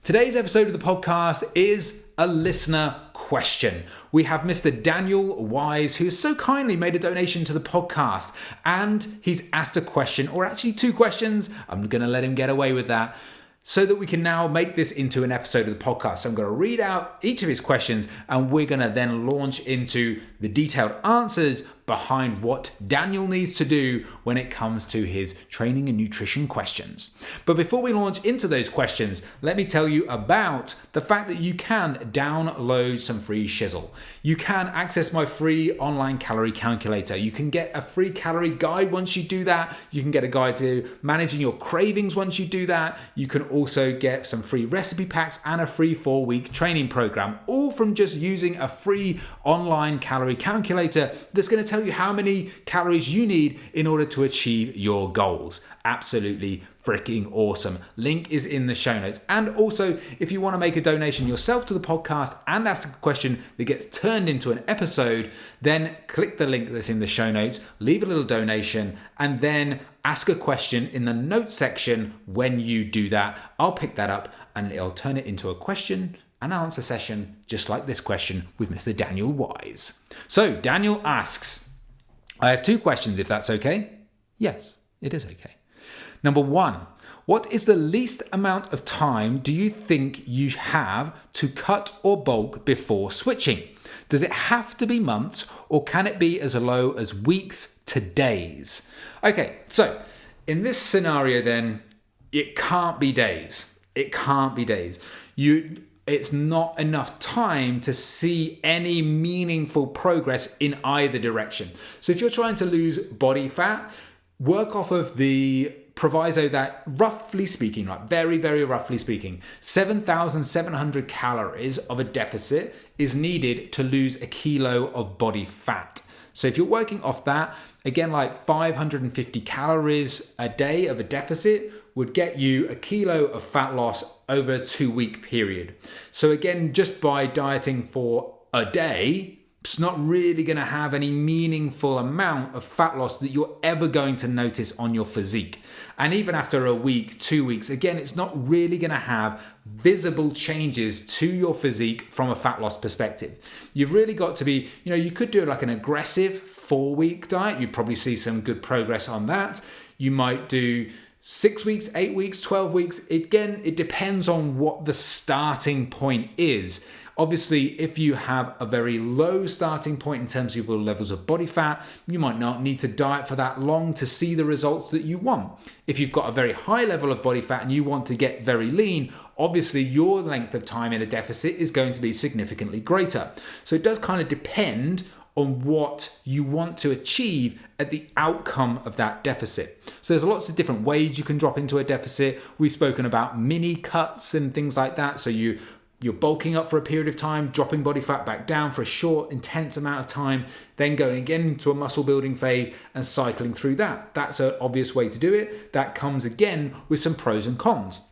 Today's episode of the podcast is a listener question. We have Mr. Daniel Wise, who has so kindly made a donation to the podcast, and he's asked a question, or actually two questions. I'm going to let him get away with that, so that we can now make this into an episode of the podcast. So I'm going to read out each of his questions, and we're going to then launch into the detailed answers behind what Daniel needs to do when it comes to his training and nutrition questions. But before we launch into those questions, let me tell you about the fact that you can download some free shizzle. You can access my free online calorie calculator. You can get a free calorie guide once you do that. You can get a guide to managing your cravings once you do that. You can also get some free recipe packs and a free 4-week training program, all from just using a free online calorie calculator that's going to tell you how many calories you need in order to achieve your goals. Absolutely freaking awesome. Link is in the show notes. And also, if you want to make a donation yourself to the podcast and ask a question that gets turned into an episode, then click the link that's in the show notes, leave a little donation, and then ask a question in the notes section. When you do that, I'll pick that up and I'll turn it into a question and answer session, just like this question with Mr. Daniel Wise. So Daniel asks, I have two questions, if that's okay. Yes, it is okay. Number one, what is the least amount of time do you think you have to cut or bulk before switching? Does it have to be months, or can it be as low as weeks to days? Okay, so in this scenario then, it can't be days. It can't be days. It's not enough time to see any meaningful progress in either direction. So if you're trying to lose body fat, work off of the proviso that, roughly speaking, like very, very roughly speaking, 7,700 calories of a deficit is needed to lose a kilo of body fat. So if you're working off that, again, like 550 calories a day of a deficit would get you a kilo of fat loss over a 2-week period. So again, just by dieting for a day, it's not really going to have any meaningful amount of fat loss that you're ever going to notice on your physique. And even after a week, 2 weeks, again, it's not really going to have visible changes to your physique from a fat loss perspective. You've really got to be, you could do like an aggressive 4-week diet. You'd probably see some good progress on that. You might do 6 weeks, 8 weeks, 12 weeks. Again, it depends on what the starting point is. Obviously, if you have a very low starting point in terms of your levels of body fat, you might not need to diet for that long to see the results that you want. If you've got a very high level of body fat and you want to get very lean, obviously your length of time in a deficit is going to be significantly greater. So it does kind of depend on what you want to achieve at the outcome of that deficit. So there's lots of different ways you can drop into a deficit. We've spoken about mini cuts and things like that. So you're bulking up for a period of time, dropping body fat back down for a short, intense amount of time, then going again into a muscle building phase and cycling through that. That's an obvious way to do it. That comes again with some pros and cons.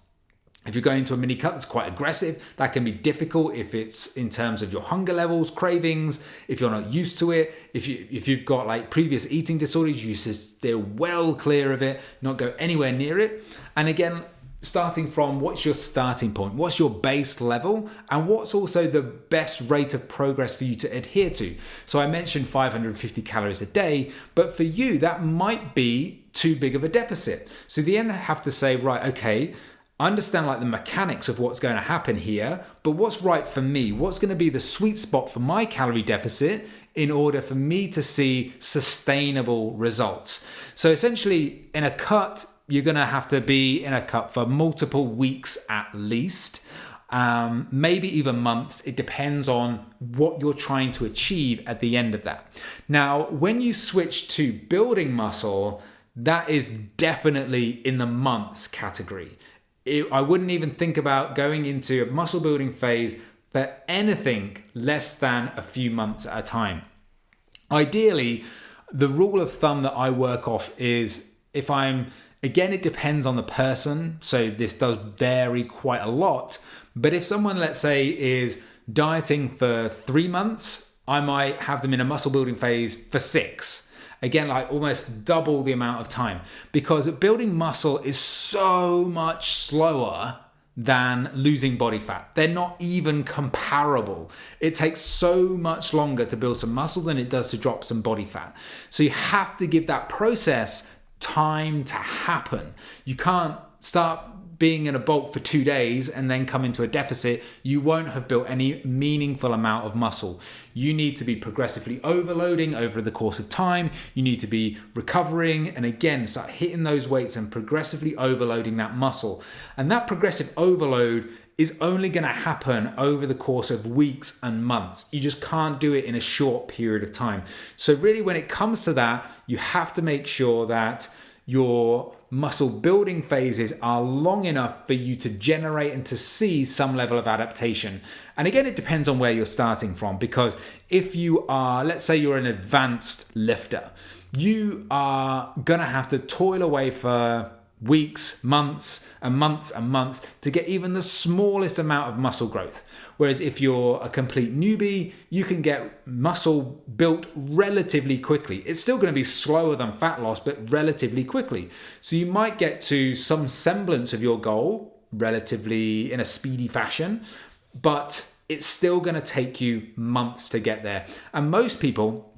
If you're going to a mini cut that's quite aggressive, that can be difficult if it's in terms of your hunger levels, cravings, if you're not used to it, if you've got like previous eating disorders, you should steer well clear of it, not go anywhere near it. And again, starting from what's your starting point, what's your base level, and what's also the best rate of progress for you to adhere to. So I mentioned 550 calories a day, but for you, that might be too big of a deficit. So then I have to say, right, okay, understand like the mechanics of what's going to happen here, but what's right for me? What's going to be the sweet spot for my calorie deficit in order for me to see sustainable results? So essentially in a cut, you're going to have to be in a cut for multiple weeks at least, maybe even months. It depends on what you're trying to achieve at the end of that. Now, when you switch to building muscle, that is definitely in the months category. I wouldn't even think about going into a muscle building phase for anything less than a few months at a time. Ideally, the rule of thumb that I work off is again, it depends on the person. So this does vary quite a lot. But if someone, let's say, is dieting for 3 months, I might have them in a muscle building phase for 6. Again, like almost double the amount of time, because building muscle is so much slower than losing body fat. They're not even comparable. It takes so much longer to build some muscle than it does to drop some body fat. So you have to give that process time to happen. You can't start being in a bulk for 2 days and then come into a deficit. You won't have built any meaningful amount of muscle. You need to be progressively overloading over the course of time. You need to be recovering and again start hitting those weights and progressively overloading that muscle. And that progressive overload is only going to happen over the course of weeks and months. You just can't do it in a short period of time. So really when it comes to that, you have to make sure that your muscle building phases are long enough for you to generate and to see some level of adaptation. And again, it depends on where you're starting from, because if you are, let's say you're an advanced lifter, you are gonna have to toil away for weeks, months and months and months to get even the smallest amount of muscle growth. Whereas if you're a complete newbie, you can get muscle built relatively quickly. It's still going to be slower than fat loss, but relatively quickly. So you might get to some semblance of your goal relatively in a speedy fashion, but it's still going to take you months to get there. And most people,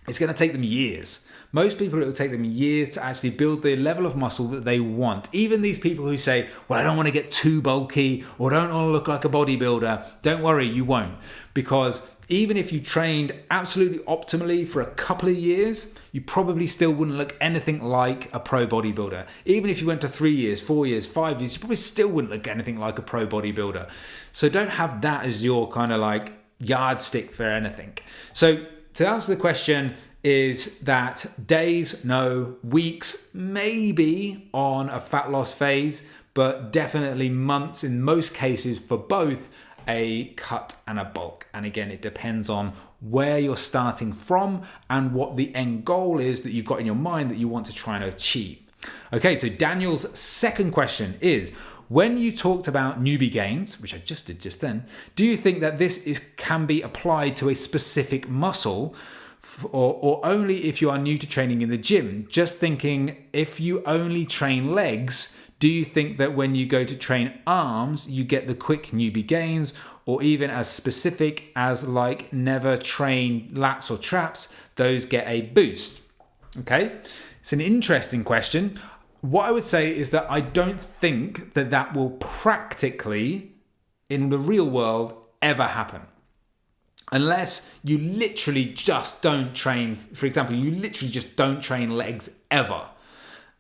it's going to take them years. Most people, it will take them years to actually build the level of muscle that they want. Even these people who say, well, I don't want to get too bulky or don't want to look like a bodybuilder. Don't worry, you won't. Because even if you trained absolutely optimally for a couple of years, you probably still wouldn't look anything like a pro bodybuilder. Even if you went to 3 years, 4 years, 5 years, you probably still wouldn't look anything like a pro bodybuilder. So don't have that as your kind of like yardstick for anything. So to answer the question, is that days, no, weeks, maybe on a fat loss phase, but definitely months in most cases for both a cut and a bulk. And again, it depends on where you're starting from and what the end goal is that you've got in your mind that you want to try and achieve. Okay, so Daniel's second question is, when you talked about newbie gains, which I just did just then, do you think that can be applied to a specific muscle? Or only if you are new to training in the gym? Just thinking, if you only train legs, do you think that when you go to train arms, you get the quick newbie gains? Or even as specific as like never train lats or traps, those get a boost? Okay, it's an interesting question. What I would say is that I don't think that will practically, in the real world, ever happen. Unless you literally just don't train, for example, you literally just don't train legs ever,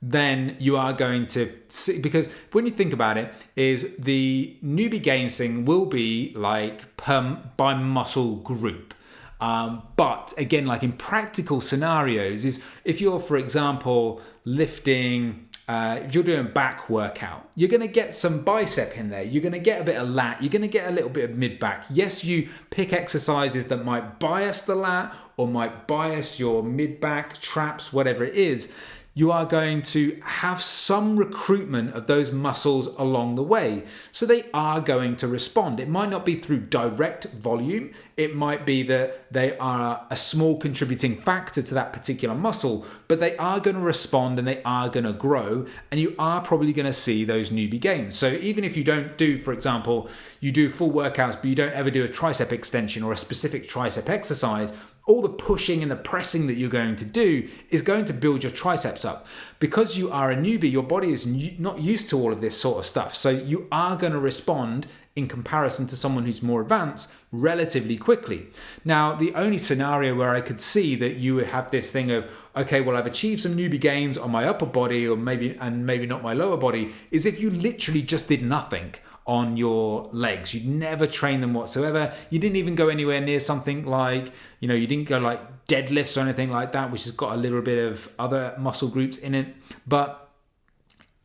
then you are going to see, because when you think about it, is the newbie gains thing will be like by muscle group. But again, like in practical scenarios, is if you're, for example, lifting, if you're doing back workout, you're going to get some bicep in there. You're going to get a bit of lat. You're going to get a little bit of mid-back. Yes, you pick exercises that might bias the lat or might bias your mid-back, traps, whatever it is. You are going to have some recruitment of those muscles along the way. So they are going to respond. It might not be through direct volume. It might be that they are a small contributing factor to that particular muscle, but they are going to respond and they are going to grow, and you are probably going to see those newbie gains. So even if you don't do, for example, you do full workouts, but you don't ever do a tricep extension or a specific tricep exercise, all the pushing and the pressing that you're going to do is going to build your triceps up. Because you are a newbie, your body is not used to all of this sort of stuff. So you are going to respond in comparison to someone who's more advanced relatively quickly. Now, the only scenario where I could see that you would have this thing of, okay, well, I've achieved some newbie gains on my upper body or maybe not my lower body, is if you literally just did nothing on your legs. You'd never train them whatsoever. You didn't even go anywhere near something like, you didn't go like deadlifts or anything like that, which has got a little bit of other muscle groups in it. But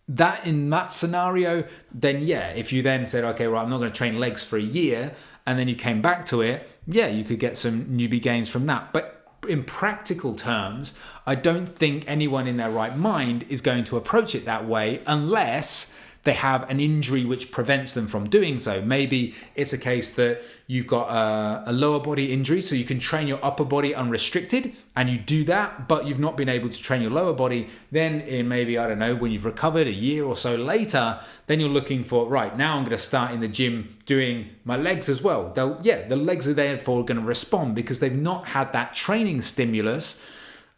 that in that scenario, then yeah, if you then said, okay, well, I'm not going to train legs for a year, and then you came back to it, yeah, you could get some newbie gains from that. But in practical terms, I don't think anyone in their right mind is going to approach it that way unless they have an injury which prevents them from doing so. Maybe it's a case that you've got a lower body injury, so you can train your upper body unrestricted, and you do that, but you've not been able to train your lower body. Then in maybe, I don't know, when you've recovered a year or so later, then you're looking for, right, now I'm going to start in the gym doing my legs as well. The legs are therefore going to respond because they've not had that training stimulus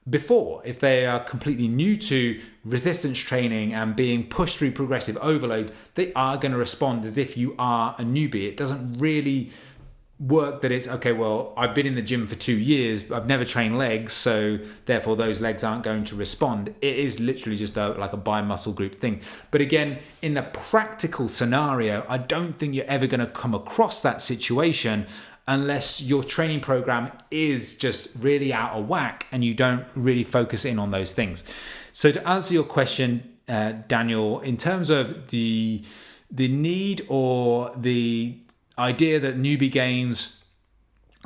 before. If they are completely new to resistance training and being pushed through progressive overload, they are going to respond as if you are a newbie. It doesn't really work that it's, okay, well, I've been in the gym for 2 years, but I've never trained legs, so therefore those legs aren't going to respond. It is literally just like a bi-muscle group thing. But again, in the practical scenario, I don't think you're ever going to come across that situation unless your training program is just really out of whack and you don't really focus in on those things. So to answer your question, Daniel, in terms of the need or the idea that newbie gains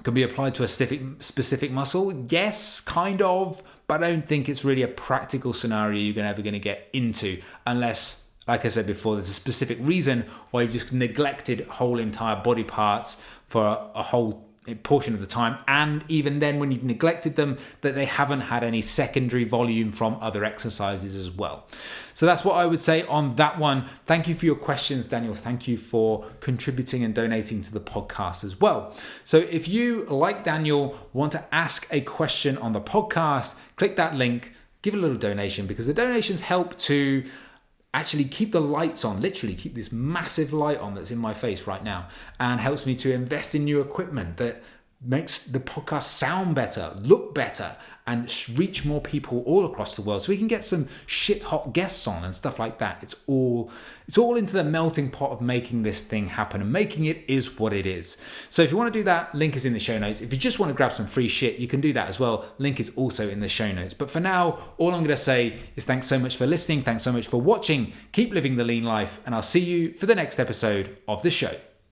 can be applied to a specific muscle, yes, kind of, but I don't think it's really a practical scenario you're ever going to get into unless, like I said before, there's a specific reason why you've just neglected whole entire body parts for a whole portion of the time, and even then when you've neglected them, that they haven't had any secondary volume from other exercises as well. So that's what I would say on that one. Thank you for your questions, Daniel. Thank you for contributing and donating to the podcast as well. So if you, like Daniel, want to ask a question on the podcast, click that link, give a little donation, because the donations help to actually keep the lights on, literally keep this massive light on that's in my face right now, and helps me to invest in new equipment that makes the podcast sound better, look better, and reach more people all across the world, so we can get some shit hot guests on and stuff like that. It's all into the melting pot of making this thing happen, and making it is what it is. So if you want to do that, link is in the show notes. If you just want to grab some free shit, you can do that as well. Link is also in the show notes. But for now, all I'm going to say is thanks so much for listening. Thanks so much for watching. Keep living the lean life, and I'll see you for the next episode of the show.